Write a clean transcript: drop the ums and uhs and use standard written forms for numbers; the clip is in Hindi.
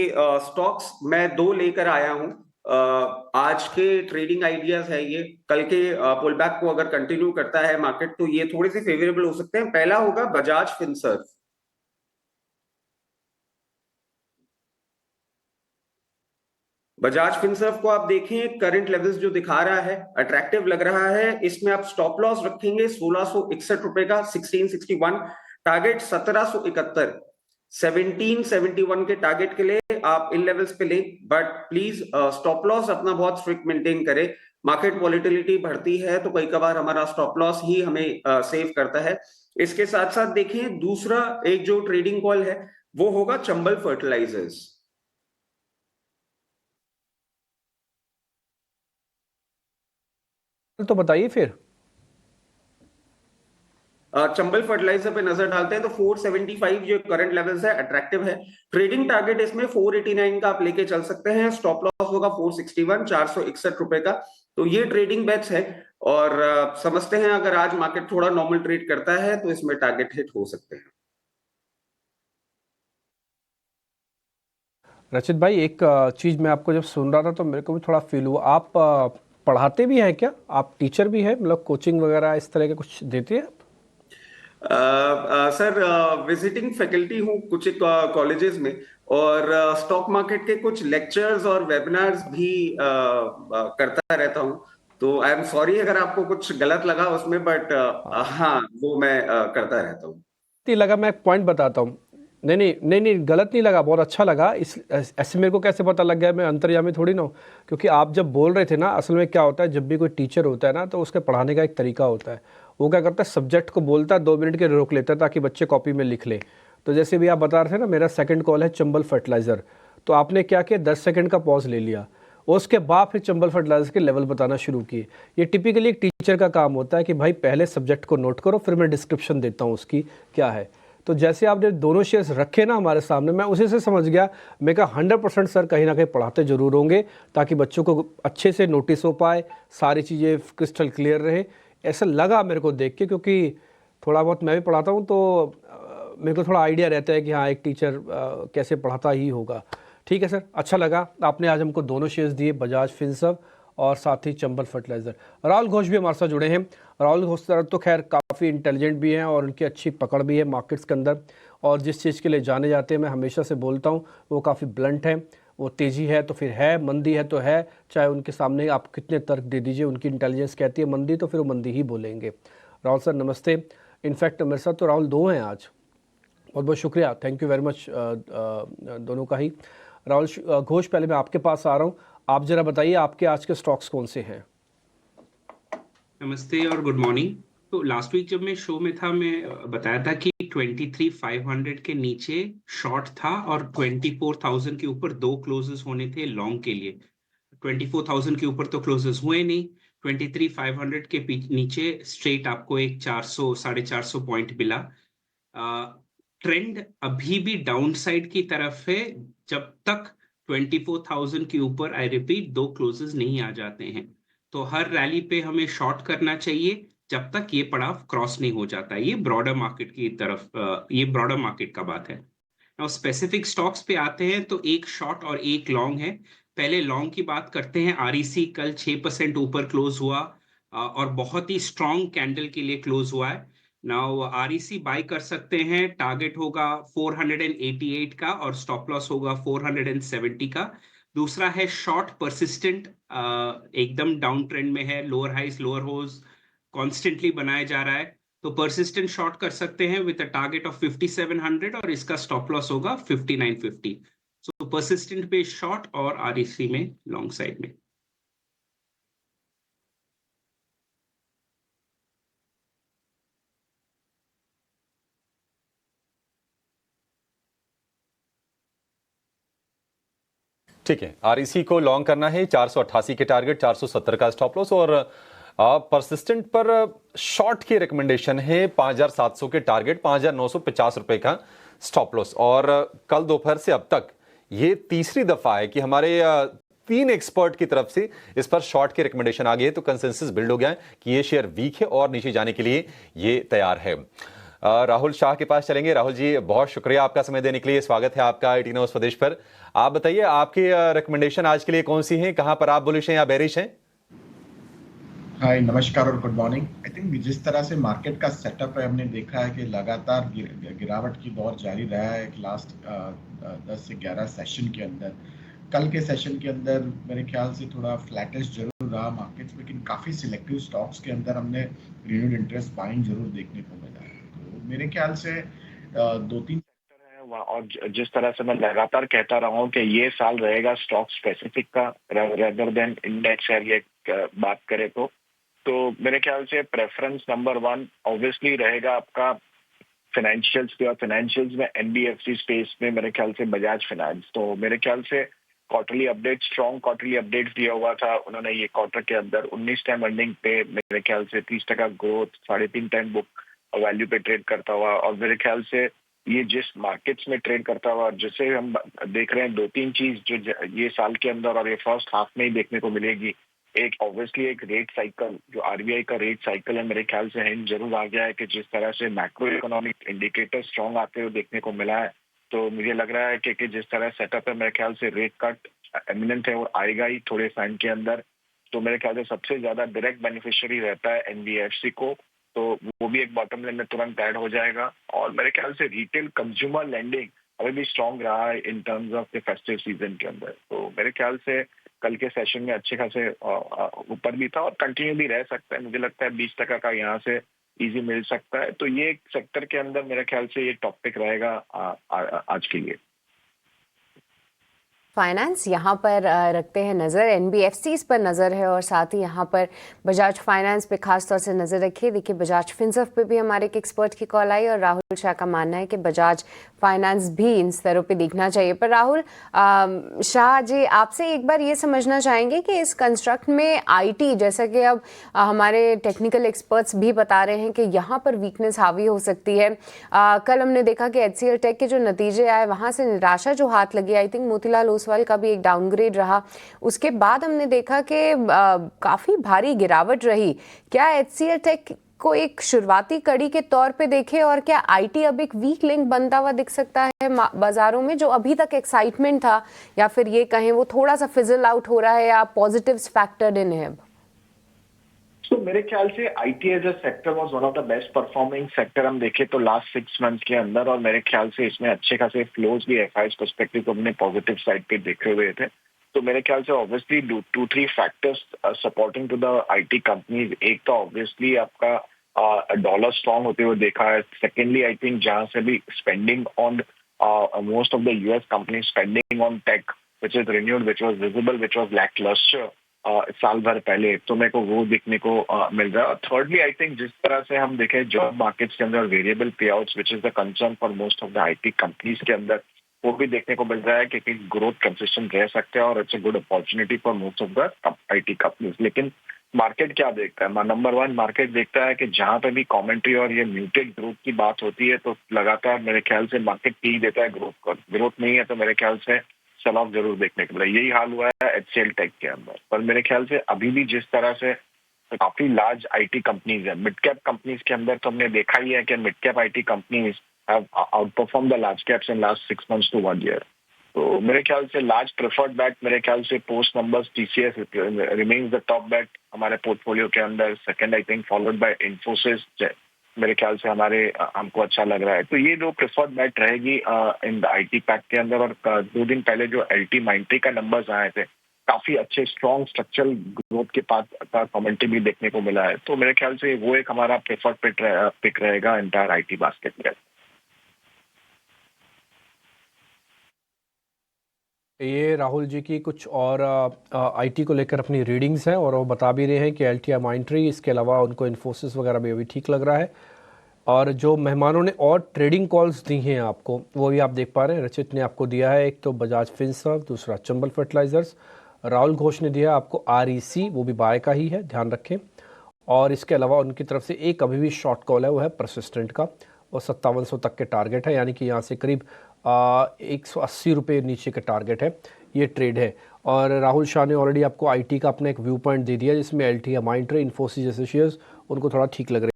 स्टॉक्स मैं दो लेकर आया हूं। आज के ट्रेडिंग आइडियाज है ये, कल के पुल बैक को अगर कंटिन्यू करता है मार्केट तो ये थोड़े से फेवरेबल हो सकते हैं। पहला होगा बजाज फिनसर्व। बजाज फिनसर्व को आप देखें, करंट लेवल्स जो दिखा रहा है अट्रैक्टिव लग रहा है। इसमें आप स्टॉप लॉस रखेंगे 1661 रुपए का, 1661। टारगेट 1771, 1771 के टारगेट के लिए आप इन लेवल्स पे लें, बट प्लीज स्टॉप लॉस अपना बहुत स्ट्रिक्ट मेंटेन करें। मार्केट वॉलिटिलिटी बढ़ती है तो कई कबार हमारा स्टॉप लॉस ही हमें सेव करता है। इसके साथ साथ देखें, दूसरा एक जो ट्रेडिंग कॉल है वो होगा चंबल फर्टिलाइजर्स। तो बताइए फिर। चंबल फर्टिलाइजर पे नजर डालते हैं तो 475 जो करंट लेवल्स है अट्रैक्टिव है। ट्रेडिंग टारगेट इसमें 489 का आप लेके चल सकते हैं। स्टॉप लॉस होगा 461, 461 रुपए का। तो ये ट्रेडिंग बेट्स है और समझते हैं अगर आज मार्केट थोड़ा नॉर्मल ट्रेड करता है तो इसमें टारगेट हिट हो सकते हैं। रचित भाई, एक चीज़ मैं आपको जब सुन रहा था तो मेरे को भी थोड़ा फील हुआ। आप पढ़ाते भी हैं क्या? आप टीचर भी हैं, मतलब कोचिंग वगैरह इस तरह के कुछ देते हैं आप? सर, विजिटिंग फैकल्टी हूँ कुछ एक कॉलेजेस में, और स्टॉक मार्केट के कुछ लेक्चर्स और वेबिनार्स भी करता रहता हूँ। तो आई एम सॉरी अगर आपको कुछ गलत लगा उसमें, बट हाँ, हाँ, वो मैं करता रहता हूँ। नहीं लगा, मैं एक पॉइंट बताता हूँ। नहीं नहीं नहीं नहीं, गलत नहीं लगा, बहुत अच्छा लगा। ऐसे मेरे को कैसे पता लग गया? मैं अंतर्यामी थोड़ी ना हूँ। क्योंकि आप जब बोल रहे थे ना, असल में क्या होता है, जब भी कोई टीचर होता है ना तो उसके पढ़ाने का एक तरीका होता है। वो क्या करता है, सब्जेक्ट को बोलता है, 2 मिनट के रोक लेता है ताकि बच्चे कॉपी में लिख लें। तो जैसे भी आप बता रहे थे ना, मेरा सेकंड कॉल है चंबल फर्टिलाइज़र। तो आपने क्या किया, 10 सेकंड का पॉज ले लिया, उसके बाद फिर चंबल फर्टिलाइजर के लेवल बताना शुरू किए। ये टिपिकली एक टीचर का काम होता है कि भाई पहले सब्जेक्ट को नोट करो, फिर मैं डिस्क्रिप्शन देता हूँ उसकी क्या है। तो जैसे आपने दोनों शेयर्स रखे ना हमारे सामने, मैं उसी से समझ गया। मैं कहा 100% सर कहीं ना कहीं पढ़ाते जरूर होंगे, ताकि बच्चों को अच्छे से नोटिस हो पाए, सारी चीज़ें क्रिस्टल क्लियर रहे। ऐसा लगा मेरे को देख के, क्योंकि थोड़ा बहुत मैं भी पढ़ाता हूँ तो मेरे को थोड़ा आइडिया रहता है कि हाँ, एक टीचर कैसे पढ़ाता ही होगा। ठीक है सर, अच्छा लगा। आपने आज हमको दोनों शेयर्स दिए, बजाज फिनसर्व और साथ ही चंबल फर्टिलाइजर। राहुल घोष भी हमारे साथ जुड़े हैं। राहुल घोष सर तो खैर काफ़ी इंटेलिजेंट भी हैं और उनकी अच्छी पकड़ भी है मार्केट्स के अंदर। और जिस चीज़ के लिए जाने जाते हैं, मैं हमेशा से बोलता हूँ, वो काफ़ी ब्लंट है। वो तेज़ी है तो फिर है, मंदी है तो है, चाहे उनके सामने आप कितने तर्क दे दीजिए, उनकी इंटेलिजेंस कहती है मंदी, तो फिर वो मंदी ही बोलेंगे। राहुल सर नमस्ते। इनफैक्ट मेरे साथ तो राहुल दो हैं आज। बहुत बहुत शुक्रिया, थैंक यू वेरी मच दोनों का ही। राहुल घोष, पहले मैं आपके पास आ रहा हूँ। आप जरा बताइए आपके आज के स्टॉक्स कौन से हैं? नमस्ते और गुड मॉर्निंग। तो लास्ट वीक जब मैं शो में था, मैं बताया था कि 23,500 के नीचे शॉर्ट था और 24,000 के ऊपर दो क्लोजेस होने थे लॉन्ग के लिए। 24,000 के ऊपर तो क्लोजेस हुए नहीं। 23,500 के नीचे स्ट्रेट आपको एक 400 450 पॉइंट मिला। ट्रेंड अभी भी डाउन साइड की तरफ है जब तक 24,000 के ऊपर, आई रिपीट, दो क्लोजेस नहीं आ जाते हैं। तो हर रैली पे हमें शॉर्ट करना चाहिए जब तक ये पड़ाव क्रॉस नहीं हो जाता। ये ब्रॉडर मार्केट की तरफ, ये ब्रॉडर मार्केट का बात है। नाउ स्पेसिफिक स्टॉक्स पे आते हैं तो एक शॉर्ट और एक लॉन्ग है। पहले लॉन्ग की बात करते हैं। आरईसी कल 6% ऊपर क्लोज हुआ और बहुत ही स्ट्रॉन्ग कैंडल के लिए क्लोज हुआ है। नाउ आरईसी बाय कर सकते हैं। टारगेट होगा 488 का और स्टॉप लॉस होगा 470 का। दूसरा है शॉर्ट परसिस्टेंट, एकदम डाउन ट्रेंड में है, लोअर हाइस लोअर होज कॉन्स्टेंटली बनाया जा रहा है। तो परसिस्टेंट शॉर्ट कर सकते हैं विद अ टारगेट ऑफ 5700 और इसका स्टॉप लॉस होगा 5950। सो परसिस्टेंट पे शॉर्ट और आरईसी में लॉन्ग साइड में। ठीक है, आरईसी को लॉन्ग करना है, 488 के टारगेट, 470 का स्टॉप लॉस, और परसिस्टेंट पर शॉर्ट की रिकमेंडेशन है 5,700 के टारगेट, 5,950 रुपए का स्टॉप लॉस। और कल दोपहर से अब तक ये तीसरी दफा है कि हमारे 3 एक्सपर्ट की तरफ से इस पर शॉर्ट की रिकमेंडेशन आ गई है। तो कंसेंसस बिल्ड हो गया है कि ये शेयर वीक है और नीचे जाने के लिए ये तैयार है। राहुल शाह के पास चलेंगे। राहुल जी, बहुत शुक्रिया आपका समय देने के लिए, स्वागत है आपका IIT न्यूज़ स्वदेश पर। आप बताइए, आपकी रिकमेंडेशन आज के लिए कौन सी है, कहां पर आप बुलिश हैं या बेरिश हैं? हाय, नमस्कार और गुड मॉर्निंग। आई थिंक जिस तरह से मार्केट का सेटअप है, हमने देखा है कि लगातार गिरावट की दौर जारी रहा है लास्ट 10 से 11 सेशन के अंदर। कल के सेशन के अंदर मेरे ख्याल से थोड़ा फ्लैटिश जरूर रहा मार्केट्स, लेकिन काफ़ी सिलेक्टिव स्टॉक्स के अंदर हमने रिन्यूड इंटरेस्ट बाइंग जरूर देखने को मिला है। तो मेरे ख्याल से 2-3 सेक्टर है, और जिस तरह से मैं लगातार कहता रहा हूँ कि ये साल रहेगा स्टॉक स्पेसिफिक का रेदर देन इंडेक्स है, ये बात करें तो मेरे ख्याल से प्रेफरेंस नंबर 1 ऑब्वियसली रहेगा आपका फाइनेंशियल्स पे, और फाइनेंशियल्स में NBFC स्पेस में मेरे ख्याल से बजाज फाइनेंस। तो मेरे ख्याल से quarterly update, strong quarterly update दिया हुआ था उन्होंने ये क्वार्टर के अंदर। 19 टाइम अर्निंग पे मेरे ख्याल से 30% ग्रोथ, 3.5 टाइम बुक वैल्यू पे ट्रेड करता हुआ, और मेरे ख्याल से ये जिस मार्केट्स में ट्रेड करता हुआ, जिसे हम देख रहे हैं 2-3 चीज जो ये साल के अंदर और ये फर्स्ट हाफ में ही देखने को मिलेगी। एक ऑब्वियसली एक रेट साइकिल, जो RBI का रेट साइकिल है, मेरे ख्याल से हिंट जरूर आ गया है कि जिस तरह से मैक्रो इकोनॉमिक इंडिकेटर स्ट्रॉन्ग आते हुए देखने को मिला है, तो मुझे लग रहा है कि जिस तरह सेटअप है, मेरे ख्याल से रेट कट एमिनेंट है और आएगा ही थोड़े टाइम के अंदर। तो मेरे ख्याल से सबसे ज्यादा डायरेक्ट बेनिफिशियरी रहता है NBFC को, तो वो भी एक बॉटम लाइन में तुरंत ऐड हो जाएगा। और मेरे ख्याल से रिटेल कंज्यूमर लेंडिंग अभी भी स्ट्रॉन्ग रहा है in terms of the festive season के अंदर। तो मेरे ख्याल से कल के सेशन में अच्छे खासे ऊपर भी था और कंटिन्यू भी रह सकता है। मुझे लगता है 20% का यहाँ से इजी मिल सकता है। तो ये सेक्टर के अंदर मेरे ख्याल से ये टॉपिक रहेगा आज के लिए। फाइनेंस यहाँ पर रखते हैं नज़र, NBFCs पर नज़र है, और साथ ही यहाँ पर बजाज फाइनेंस पे खास तौर से नज़र रखिए। देखिए, बजाज फिनसर्व पे भी हमारे एक एक्सपर्ट की कॉल आई और राहुल शाह का मानना है कि बजाज फाइनेंस भी इन स्तरों पे देखना चाहिए। पर राहुल शाह जी, आपसे एक बार ये समझना चाहेंगे कि इस कंस्ट्रक्ट में IT, जैसा कि अब हमारे टेक्निकल एक्सपर्ट्स भी बता रहे हैं कि यहाँ पर वीकनेस हावी हो सकती है। कल हमने देखा कि HCL टेक के जो नतीजे आए, वहाँ से निराशा जो हाथ लगी, आई थिंक मोतीलाल ओसवाल का भी एक डाउनग्रेड रहा। उसके बाद हमने देखा कि काफ़ी भारी गिरावट रही। क्या HCL टेक को एक शुरुआती कड़ी के तौर पे देखे, और क्या IT अब एक वीक लिंक बनता हुआ दिख सकता है बाजारों में? जो अभी तक एक्साइटमेंट था, या फिर ये कहें वो थोड़ा सा फिजल आउट हो रहा है, या पॉजिटिव्स फैक्टर्ड इन है? तो मेरे ख्याल से IT as a sector was one of the best performing sector हम देखें तो लास्ट 6 मंथ्स के अंदर, और मेरे ख्याल से इसमें अच्छे खासे फ्लोज भी FIs पर्सपेक्टिव को अपने पॉजिटिव साइड पे देखे हुए थे। तो मेरे ख्याल से obviously 2-3 factors supporting to the IT companies. एक तो ऑब्वियसली आपका डॉलर स्ट्रॉन्ग होते हुए देखा है। सेकेंडली आई थिंक जहां से भी spending on most of the US company spending on tech which is renewed, which was visible, which was lacklustre साल भर पहले, तो मेरे को वो देखने को मिल रहा है। थर्डली आई थिंक जिस तरह से हम देखें जॉब मार्केट्स के अंदर वेरिएबल पे outs which is the concern for most of the IT companies के अंदर, वो भी देखने को मिल रहा है कि ग्रोथ कंसिस्टेंट रह सकते हैं और it's a good opportunity for most of the IT companies. लेकिन मार्केट क्या देखता है? नंबर 1 मार्केट देखता है कि जहां पे भी कमेंट्री और ये म्यूटेड ग्रोथ की बात होती है, तो लगातार मेरे ख्याल से मार्केट पी देता है ग्रोथ को। ग्रोथ नहीं है तो मेरे ख्याल से सेल ऑफ जरूर देखने को मिला। यही हाल हुआ है HCL टेक के अंदर। पर मेरे ख्याल से अभी भी जिस तरह से काफी लार्ज IT कंपनीज है, मिड कैप कंपनीज के अंदर तो हमने देखा ही है कि mid cap IT companies have outperform the large caps in last 6 months to 1 year। तो मेरे ख्याल से लार्ज प्रेफर्ड बैट, मेरे ख्याल से post numbers TCS remains the top bat हमारे पोर्टफोलियो के अंदर। Second I think followed by Infosys, मेरे ख्याल से हमको अच्छा लग रहा है। तो ये जो प्रेफर्ड बैट रहेगी इन द IT पैक के अंदर। और 2 दिन पहले जो LT-Mindtree का नंबर्स आए थे, काफी अच्छे स्ट्रॉन्ग स्ट्रक्चरल ग्रोथ के पास का कमेंट्री भी देखने को मिला है। तो मेरे ख्याल से वो एक हमारा प्रेफर्ड पिक रहेगा एंटायर IT बास्केट में। ये राहुल जी की कुछ और IT को लेकर अपनी रीडिंग्स हैं, और वो बता भी रहे हैं कि LT-Mindtree, इसके अलावा उनको इन्फोसिस वगैरह भी अभी ठीक लग रहा है। और जो मेहमानों ने और ट्रेडिंग कॉल्स दी हैं आपको, वो भी आप देख पा रहे हैं। रचित ने आपको दिया है, एक तो बजाज फिनसर्व, दूसरा चंबल फर्टिलाइजर्स। राहुल घोष ने दिया आपको REC, वो भी बाय का ही है, ध्यान रखें। और इसके अलावा उनकी तरफ से एक अभी भी शॉर्ट कॉल है, वो है परसिस्टेंट का, और 5700 तक के टारगेट है, यानी कि यहाँ से करीब 180 रुपये नीचे का टारगेट है, ये ट्रेड है। और राहुल शाह ने ऑलरेडी आपको IT का अपना एक व्यू पॉइंट दे दिया, जिसमें LT-Mindtree, इन्फोसिस जैसे शेयर्स उनको थोड़ा ठीक लग रहे हैं।